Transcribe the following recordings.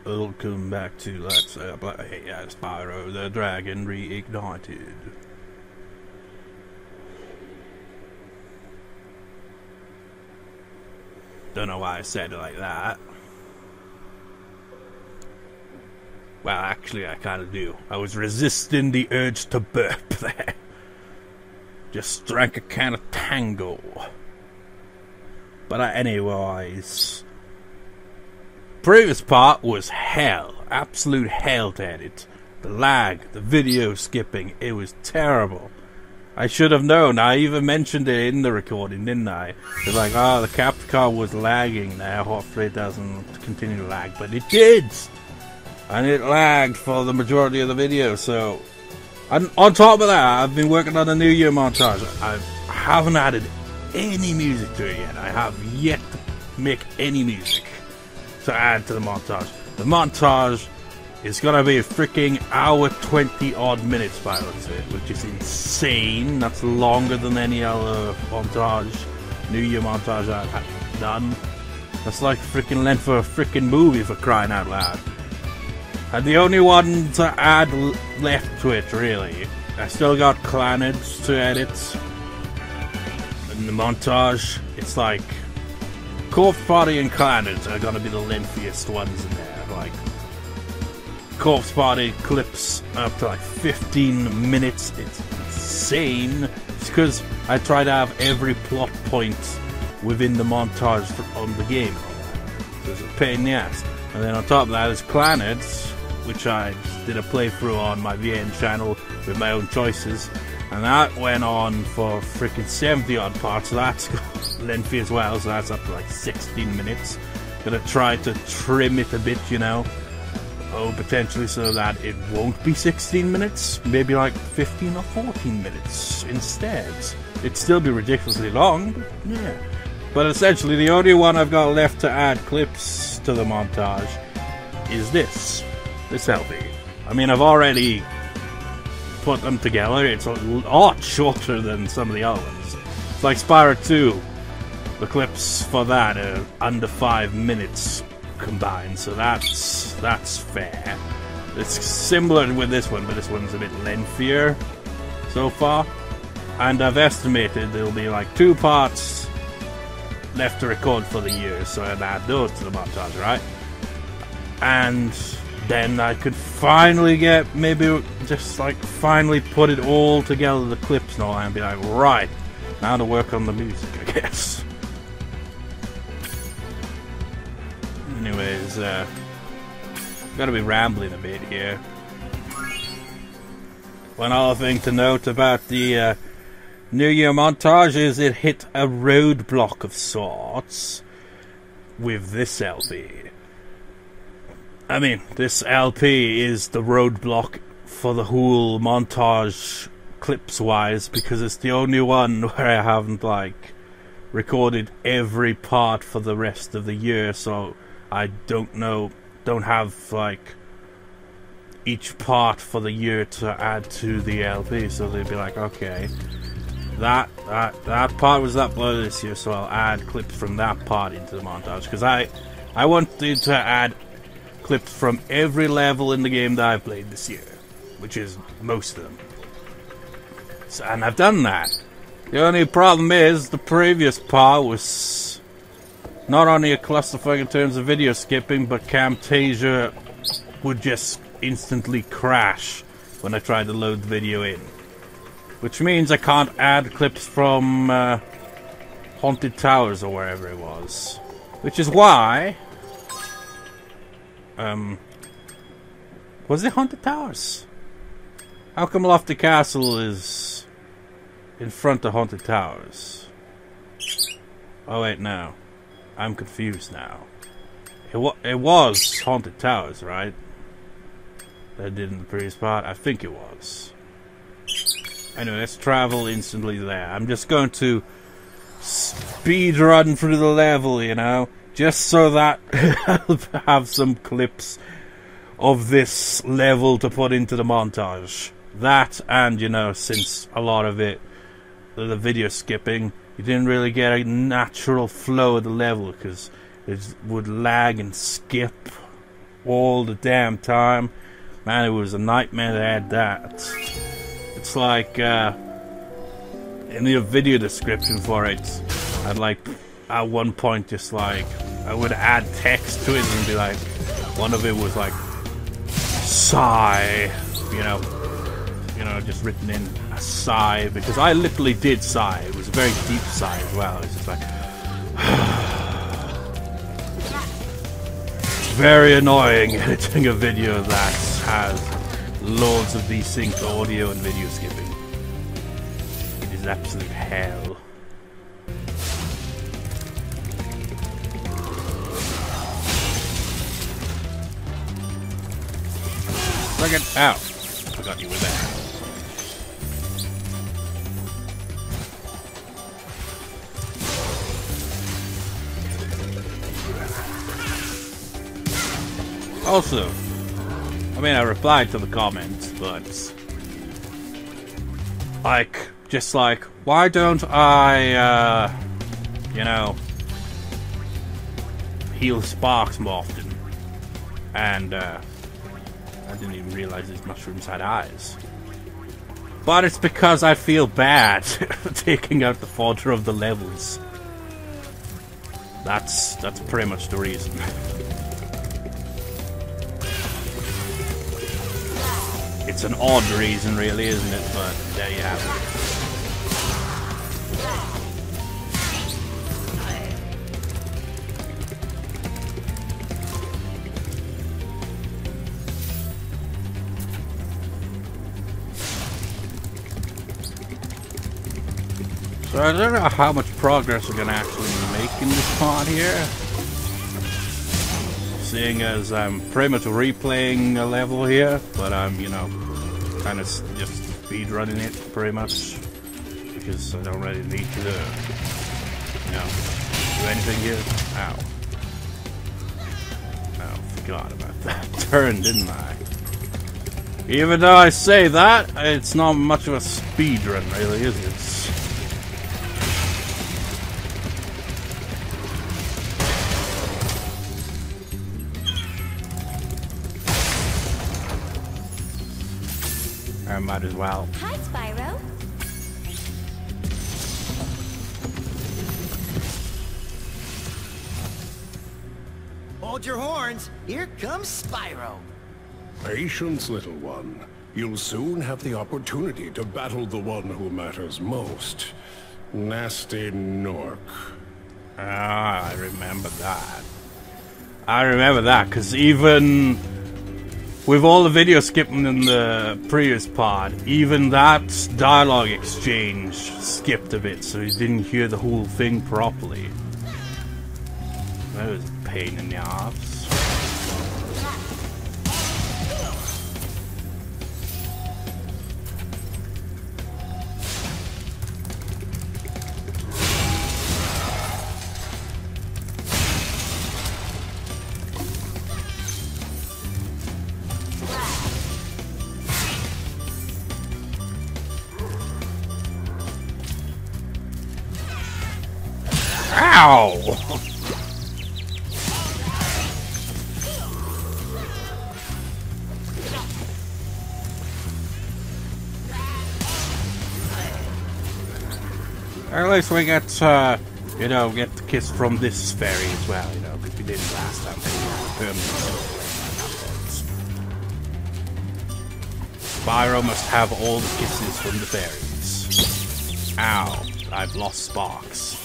Welcome back to Let's Play Spyro the Dragon Reignited. Don't know why I said it like that. Well, actually I kinda do. I was resisting the urge to burp there. Just drank a can of Tango. But anyways... previous part was hell. Absolute hell to edit. The lag, the video skipping, it was terrible. I should have known. I even mentioned it in the recording, didn't I? It's like, oh, the capture card was lagging now. Hopefully it doesn't continue to lag. But it did! And it lagged for the majority of the video, so... And on top of that, I've been working on a New Year montage. I haven't added any music to it yet. I have yet to make any music to add to the montage. The montage is gonna be a freaking hour 20 odd minutes by the looks of it, which is insane. That's longer than any other montage, New Year montage I've done. That's like freaking length for a freaking movie, for crying out loud. And the only one to add left to it, really. I still got Clannad to edit. In the montage, it's like Corpse Party and Clannad are gonna be the lengthiest ones in there. Like, Corpse Party clips up to like 15 minutes. It's insane. It's because I try to have every plot point within the montage on the game. So it's a pain in the ass. And then on top of that is Clannad, which I did a playthrough on my VN channel with my own choices. And that went on for freaking 70 odd parts, so that's lengthy as well, so that's up to like 16 minutes. Gonna try to trim it a bit, you know. Oh, potentially so that it won't be 16 minutes, maybe like 15 or 14 minutes instead. It'd still be ridiculously long, but yeah. But essentially the only one I've got left to add clips to the montage is this selfie. I mean, I've already put them together. It's a lot shorter than some of the other ones. It's like Spyro 2. The clips for that are under 5 minutes combined, so that's fair. It's similar with this one, but this one's a bit lengthier so far. And I've estimated there'll be like 2 parts left to record for the year, so I'd add those to the montage, right? And then I could finally get, maybe just like finally put it all together, the clips and all, and be like, right, now to work on the music, I guess. Anyways, gotta be rambling a bit here. One other thing to note about the New Year montage is it hit a roadblock of sorts with this LP. I mean, this LP is the roadblock for the whole montage clips-wise, because it's the only one where I haven't, like, recorded every part for the rest of the year, so I don't have, like, each part for the year to add to the LP, so they'd be like, okay, that part was uploaded this year, so I'll add clips from that part into the montage, because I wanted to add clips from every level in the game that I've played this year, which is most of them. So, and I've done that. The only problem is the previous part was not only a clusterfuck in terms of video skipping, but Camtasia would just instantly crash when I tried to load the video in. Which means I can't add clips from Haunted Towers or wherever it was. Which is why... was it Haunted Towers? How come Lofty Castle is in front of Haunted Towers? Oh wait, no. I'm confused now. It was Haunted Towers, right? That did in the previous part? I think it was. Anyway, let's travel instantly there. I'm just going to speed run through the level, you know? Just so that I'll have some clips of this level to put into the montage. That, and, you know, since a lot of it, the video skipping, you didn't really get a natural flow of the level, because It would lag and skip all the damn time. Man, it was a nightmare to add that. It's like, in the video description for it, I'd like, at one point, just like, I would add text to it and be like, one of it was like, sigh, you know, just written in a sigh, because I literally did sigh. It was a very deep sigh as well. It's just like, very annoying editing a video that has loads of desynced audio and video skipping. It is absolute hell. Look at out. Forgot you were there. Also, I mean, I replied to the comments, but like, just like, why don't I, you know, heal Sparks more often? And I didn't even realize these mushrooms had eyes. But it's because I feel bad taking out the fodder of the levels. That's pretty much the reason. It's an odd reason, really, isn't it? But there you have it. So I don't know how much progress we're gonna actually make in this part here. Seeing as I'm pretty much replaying a level here, but I'm, you know, kind of just speedrunning it pretty much because I don't really need to, you know, do anything here. Ow. Oh, forgot about that turn, didn't I? Even though I say that, it's not much of a speedrun, really, is it? I might as well. Hi, Spyro. Hold your horns. Here comes Spyro. Patience, little one. You'll soon have the opportunity to battle the one who matters most. Nasty Nork. Ah, I remember that. I remember that, because even with all the video skipping in the previous part, even that dialogue exchange skipped a bit, so you didn't hear the whole thing properly. That was a pain in the arse. Ow! At least we get, you know, get the kiss from this fairy as well, you know, because we didn't last time. Spyro must have all the kisses from the fairies. Ow, I've lost Sparks.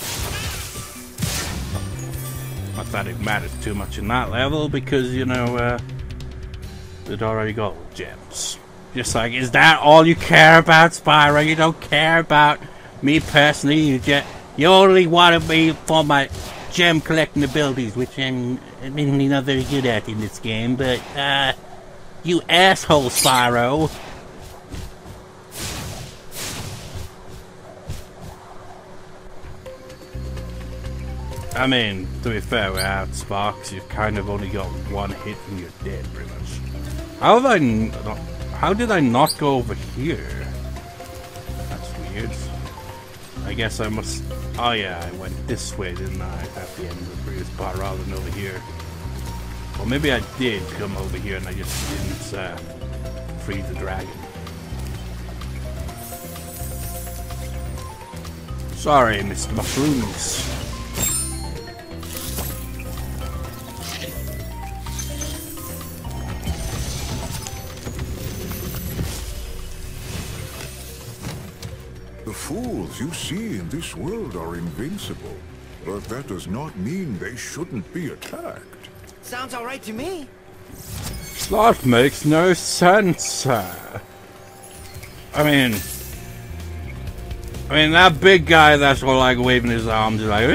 Not that it matters too much in that level, because, you know, they'd already got gems. Just like, is that all you care about, Spyro? You don't care about me personally? You only wanted me for my gem collecting abilities, which I'm admittedly not very good at in this game, but, you asshole, Spyro. I mean, to be fair, without Sparks, you've kind of only got one hit and you're dead, pretty much. How did I not go over here? That's weird. I guess I must... Oh yeah, I went this way, didn't I? At the end of the previous part rather than over here. Or maybe I did come over here and I just didn't free the dragon. Sorry, Mr. Mushrooms. The fools you see in this world are invincible, but that does not mean they shouldn't be attacked. Sounds all right to me. That makes no sense. I mean, that big guy that's all like waving his arms, like,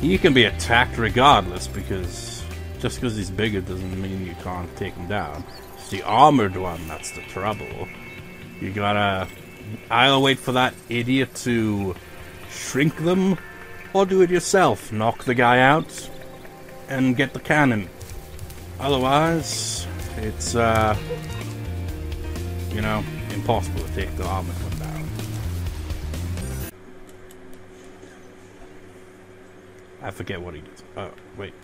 he can be attacked regardless, because just because he's bigger doesn't mean you can't take him down. It's the armored one that's the trouble. You gotta either wait for that idiot to shrink them, or do it yourself. Knock the guy out and get the cannon. Otherwise, it's, you know, impossible to take the armored one down. I forget what he does. Oh, wait.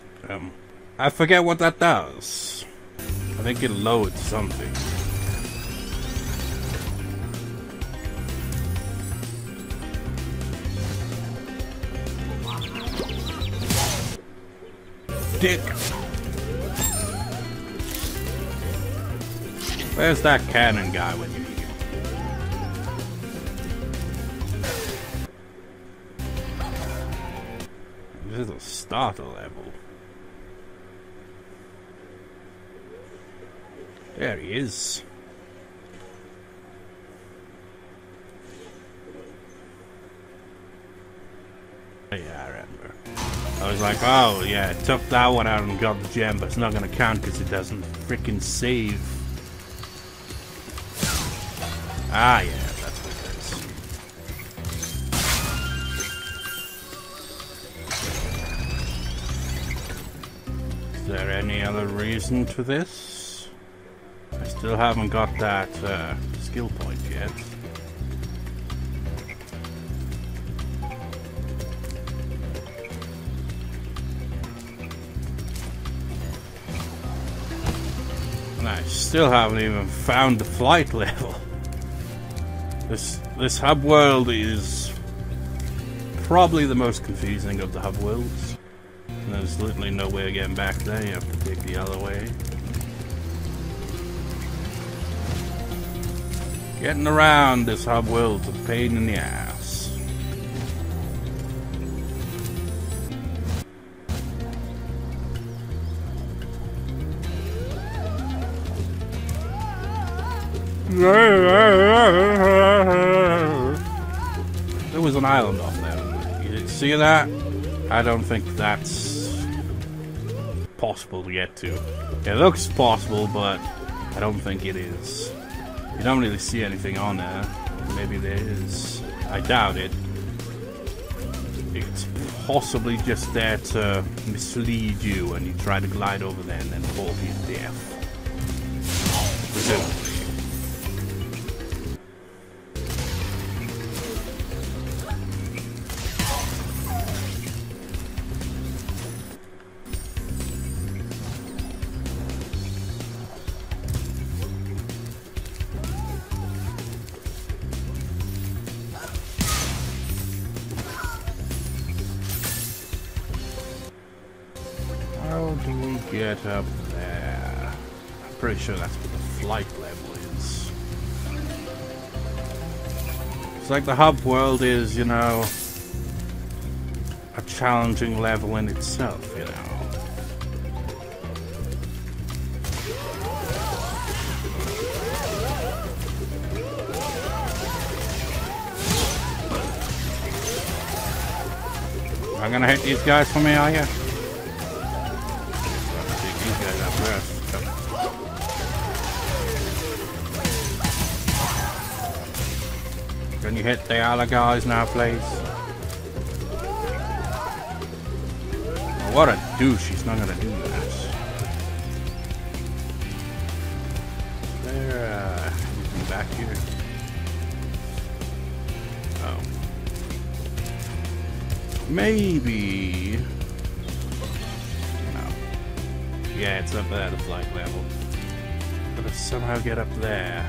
I forget what that does. I think it loads something. Dick. Where's that cannon guy when you need him? This is a starter level. There he is. Yeah, I remember. I was like, oh yeah, took that one out and got the gem, but it's not gonna count because it doesn't freaking save. Ah yeah, that's what it is. Is there any other reason to this? I still haven't got that skill point yet. I still haven't even found the flight level. This hub world is probably the most confusing of the hub worlds. And there's literally no way of getting back there. You have to take the other way. Getting around this hub world's a pain in the ass. There was an island off there. You see that? I don't think that's possible to get to. It looks possible, but I don't think it is. You don't really see anything on there. Maybe there is. I doubt it. It's possibly just there to mislead you and you try to glide over there and then fall to your death. Presumably. How do we get up there? I'm pretty sure that's what the flight level is. It's like the hub world is, you know, a challenging level in itself, you know. Not gonna hit these guys for me, are you? Can you hit the other guys now, please? Oh, what a douche, he's not gonna do that. Is there anything back here? Maybe. No. Yeah, it's up there, the flight level. Gotta somehow get up there.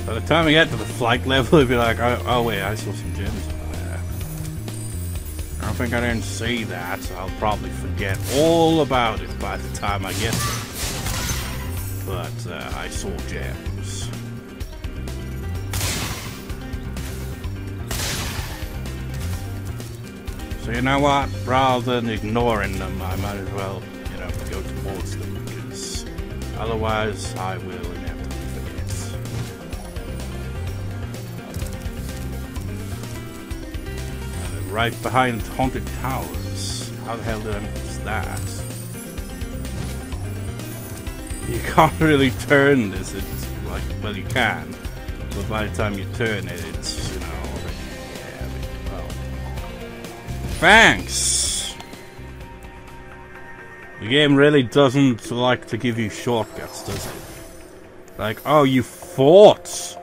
By the time I get to the flight level, it'll be like, oh wait, I saw some gems over there. I don't think I didn't see that, so I'll probably forget all about it by the time I get there. But I saw gems. So you know what? Rather than ignoring them, I might as well, you know, go towards them, because otherwise I will inevitably forget. Right behind Haunted Towers. How the hell did I miss that? You can't really turn this. It's like, well, you can, but by the time you turn it, it's, you know, already, yeah, well. Thanks! The game really doesn't like to give you shortcuts, does it? Like, oh, you thought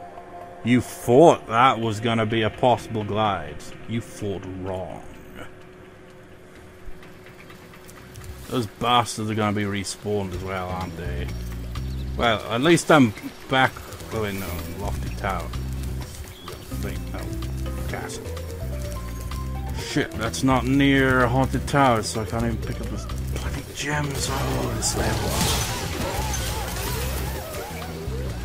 that was gonna be a possible glide. You thought wrong. Those bastards are gonna be respawned as well, aren't they? Well, at least I'm back. Oh wait, no, Lofty Tower. Wait, no, castle. Shit, that's not near Haunted Towers, so I can't even pick up those bloody gems all over this level.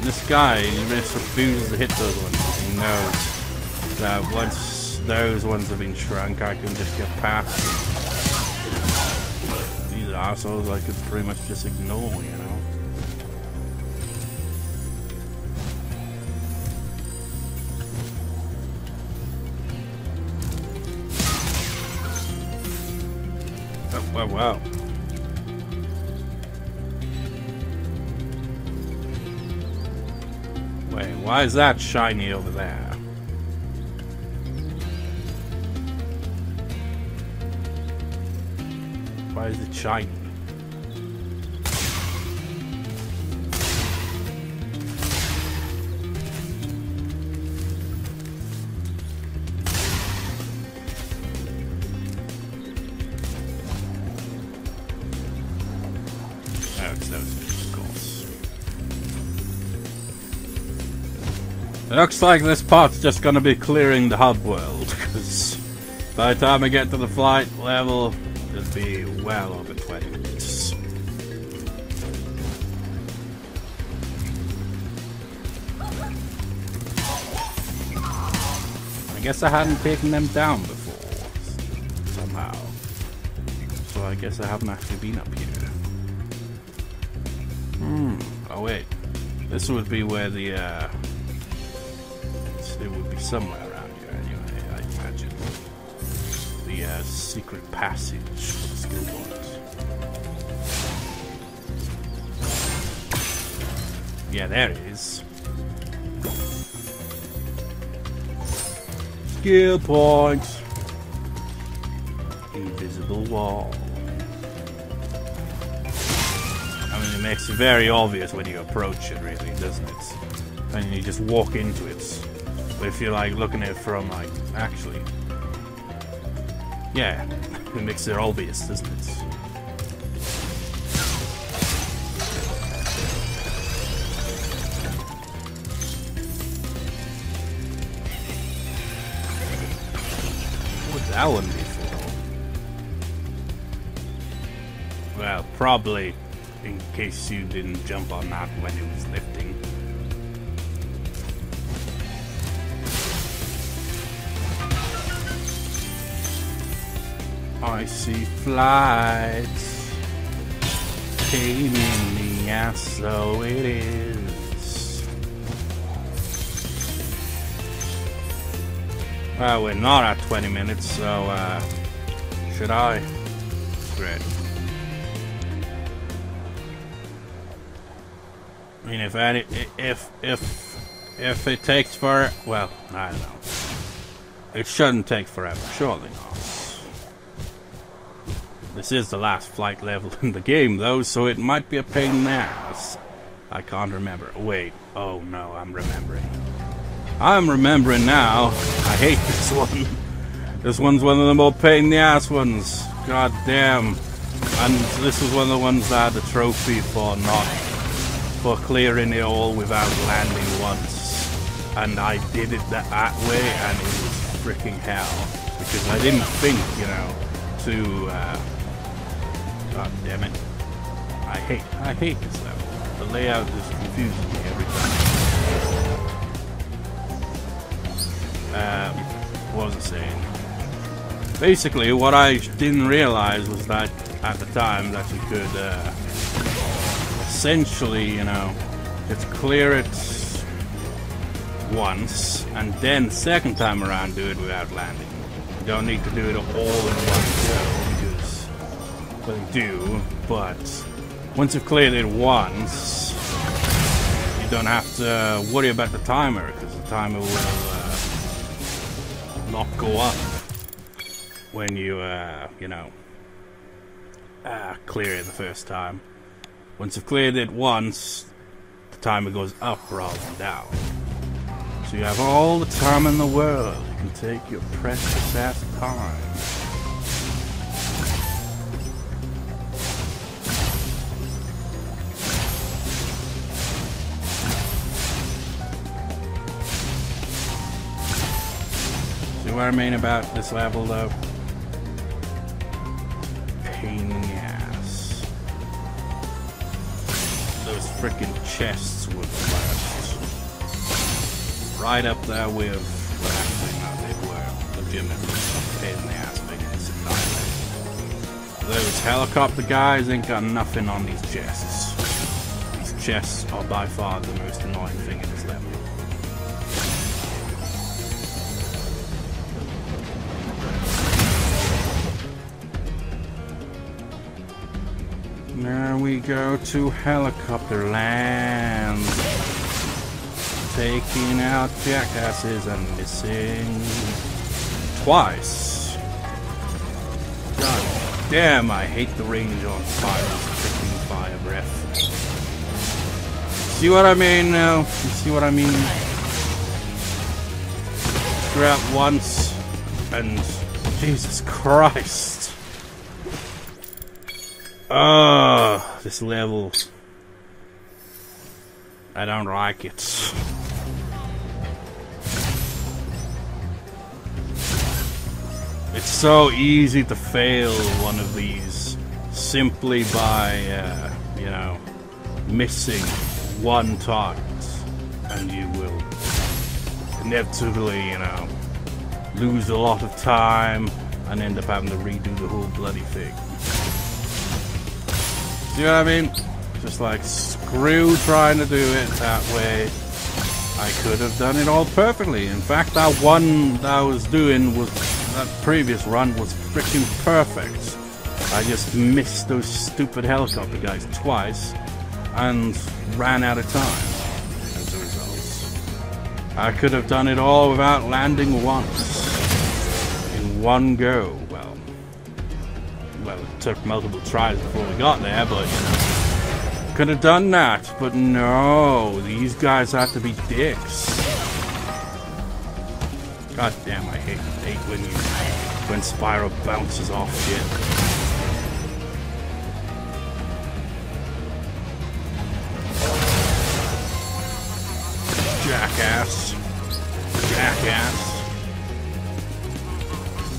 This guy, he just refuses to hit those ones because he knows that once those ones have been shrunk, I can just get past them. These assholes I could pretty much just ignore, you know? Oh, wow. Wait, why is that shiny over there? Why is it shiny? Oh, it's those, of course. It looks like this part's just gonna be clearing the hub world, because by the time I get to the flight level, it'll be well over 20 minutes. I guess I hadn't taken them down before, somehow. So I guess I haven't actually been up here. Oh wait. This would be where the, it would be somewhere around here anyway, I imagine. The secret passage for the skill points. Yeah, there it is. Skill points. Invisible wall. I mean, it makes it very obvious when you approach it, really, doesn't it? And you just walk into it. But if you're like looking at it from like, actually, yeah, it makes it obvious, doesn't it? What would that one be for? Well, probably in case you didn't jump on that when it was lifting. I see flights came in the ass, so it is. Well, we're not at 20 minutes, so should I? Great. I mean, if it takes for, well, I don't know. it shouldn't take forever, surely not. This is the last flight level in the game, though, so it might be a pain in the ass. I can't remember. Wait. Oh, no, I'm remembering. I'm remembering now. I hate this one. This one's one of the more pain in the ass ones. God damn. And this was one of the ones that had the trophy for clearing it all without landing once. And I did it that way, and it was freaking hell. Because I didn't think, you know, to... God damn it. I hate this level. The layout is confusing me every time. What was I saying? Basically, what I didn't realize was that at the time that you could essentially, you know, just clear it once, and then the second time around do it without landing. You don't need to do it all in one go, because, well, you do, but once you've cleared it once, you don't have to worry about the timer, because the timer will not go up when you, you know, clear it the first time. Once you've cleared it once, the timer goes up rather than down. So you have all the time in the world. You can take your precious ass time. See what I mean about this level, though? Pain in the ass. Those freaking chests were the worst. Right up there with... Well, actually, no, they were legitimately pain in the ass because it's not. Those helicopter guys ain't got nothing on these chests. These chests are by far the most annoying thing in this level. Now we go to helicopter land. Taking out jackasses and missing twice. God damn, I hate the range on Spyro's freaking fire breath. See what I mean now? You see what I mean? Screw out once and Jesus Christ. This level. I don't like it. It's so easy to fail one of these simply by, you know, missing one target, and you will inevitably, you know, lose a lot of time and end up having to redo the whole bloody thing. See what I mean? Just like, screw trying to do it that way. I could have done it all perfectly. In fact, that one that I was doing was... That previous run was freaking perfect. I just missed those stupid helicopter guys twice and ran out of time as a result. I could have done it all without landing once. In one go. Well, it took multiple tries before we got there, but, you know. Could have done that, but no. These guys have to be dicks. God damn, I hate when Spyro bounces off shit. Jackass. Jackass.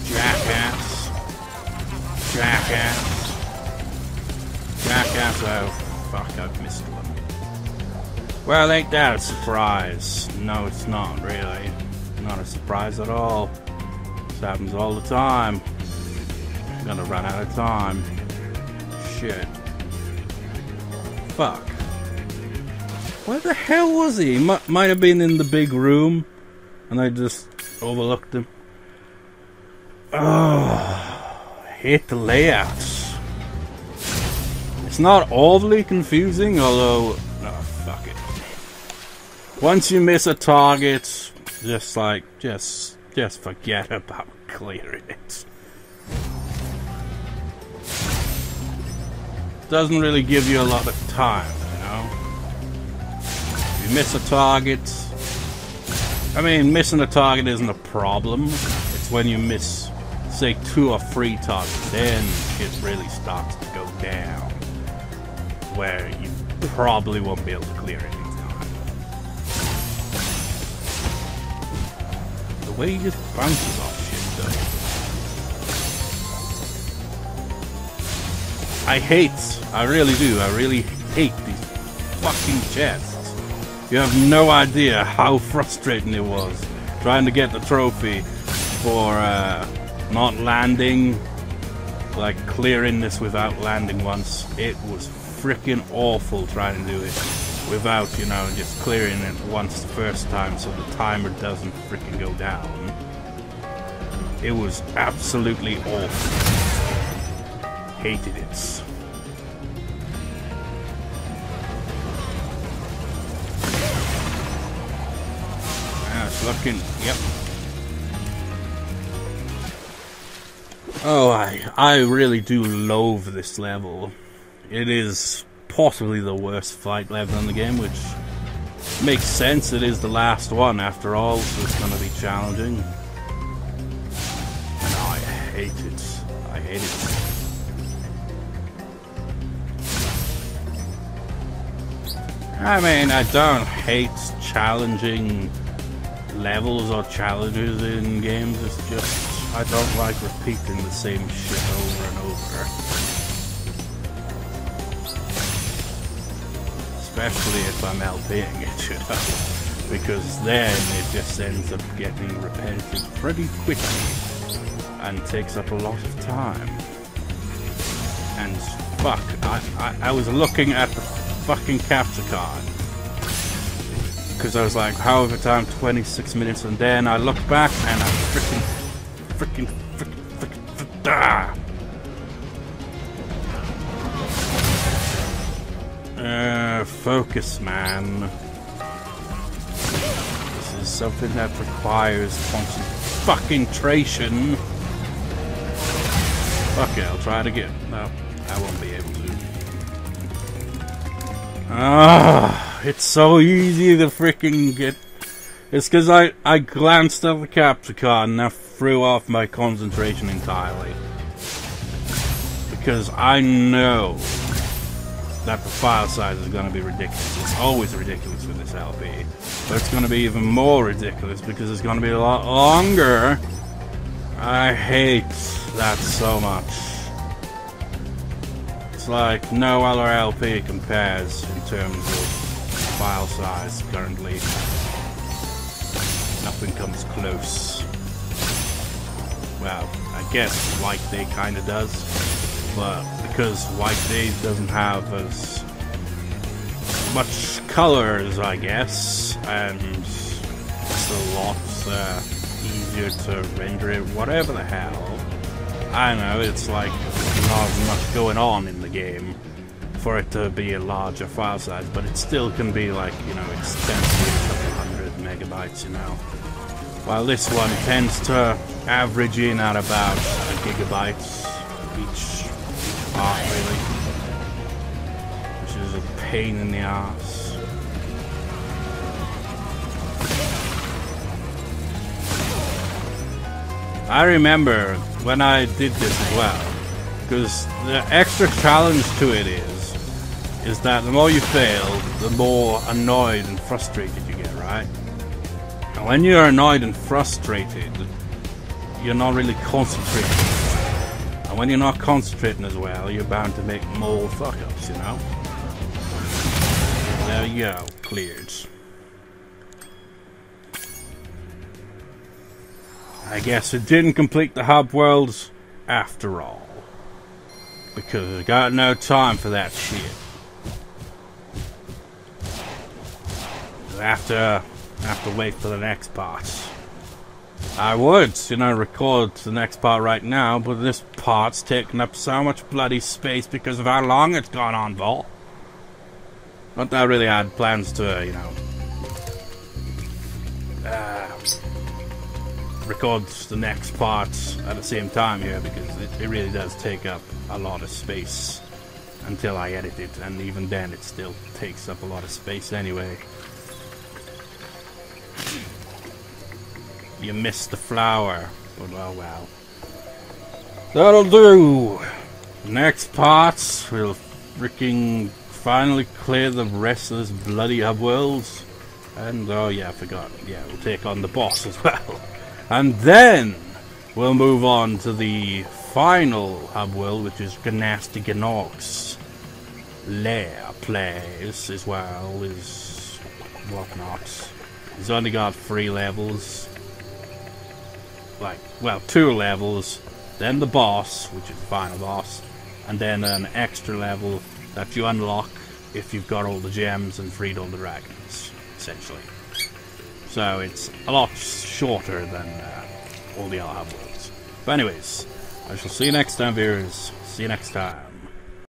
Jackass. Jackass. Jackass. Oh, fuck, I've missed one. Well, ain't that a surprise? No, it's not, really. Not a surprise at all. This happens all the time. I'm gonna run out of time. Shit. Fuck. Where the hell was he? Might have been in the big room, and I just overlooked him. Oh, I hate the layouts. It's not overly confusing, although... No, fuck it. Once you miss a target... Just Just forget about clearing it. Doesn't really give you a lot of time, you know? If you miss a target... I mean, missing a target isn't a problem. It's when you miss, say, 2 or 3 targets, then it really starts to go down. Where you probably won't be able to clear it in time. The way he just bounces off shit, though. I really do, I really hate these fucking chests. You have no idea how frustrating it was trying to get the trophy for not landing, like clearing this without landing once. It was freaking awful trying to do it without, you know, just clearing it once the first time so the timer doesn't freaking go down. It was absolutely awful. Hated it. It's looking, yep. Oh, I really do loathe this level. It is possibly the worst fight level in the game, which makes sense. It is the last one after all, so it's going to be challenging. And I hate it. I hate it. I mean, I don't hate challenging levels or challenges in games. It's just I don't like repeating the same shit over and over. Especially if I'm LPing it, you know, because then it just ends up getting repetitive pretty quickly and takes up a lot of time. And fuck, I was looking at the fucking capture card because I was like, however time, 26 minutes, and then I looked back and I freaking focus, man. This is something that requires concentration. Fuck it, I'll try it again. No, I won't be able to. It's so easy to freaking get. It's because I glanced at the capture card and I threw off my concentration entirely. Because I know that the file size is going to be ridiculous. It's always ridiculous with this LP. But it's going to be even more ridiculous because it's going to be a lot longer. I hate that so much. It's like no other LP compares in terms of file size currently. Nothing comes close. Well, I guess White Day kinda does, but because White Day doesn't have as much colors, I guess, and it's a lot easier to render it, whatever the hell. I know, it's like not as much going on in the game for it to be a larger file size, but it still can be like, you know, extensively a couple hundred megabytes, you know. While this one tends to average in at about a gigabyte each part, really. Which is a pain in the ass. I remember when I did this as well, because the extra challenge to it is that the more you fail, the more annoyed and frustrated you get, right? And when you're annoyed and frustrated, you're not really concentrating. And when you're not concentrating as well, you're bound to make more fuck-ups, you know? There you go, cleared. I guess it didn't complete the hub worlds after all. Because I got no time for that shit. I have to wait for the next part. I would, you know, record the next part right now, but this part's taking up so much bloody space because of how long it's gone on for. Not that I really had plans to, you know, record the next parts at the same time here because it really does take up a lot of space until I edit it, and even then it still takes up a lot of space anyway. You missed the flower, but oh well. That'll do! Next parts, we'll freaking finally clear the rest of this bloody hub worlds. And, oh yeah, I forgot. Yeah, we'll take on the boss as well. And then, we'll move on to the final hub world, which is Gnasty Gnorc's lair place as well, is whatnot. He's only got 3 levels. Like, well, 2 levels. Then the boss, which is the final boss. And then an extra level that you unlock if you've got all the gems and freed all the dragons, essentially. So it's a lot shorter than all the other hub worlds. But anyways, I shall see you next time, viewers. See you next time.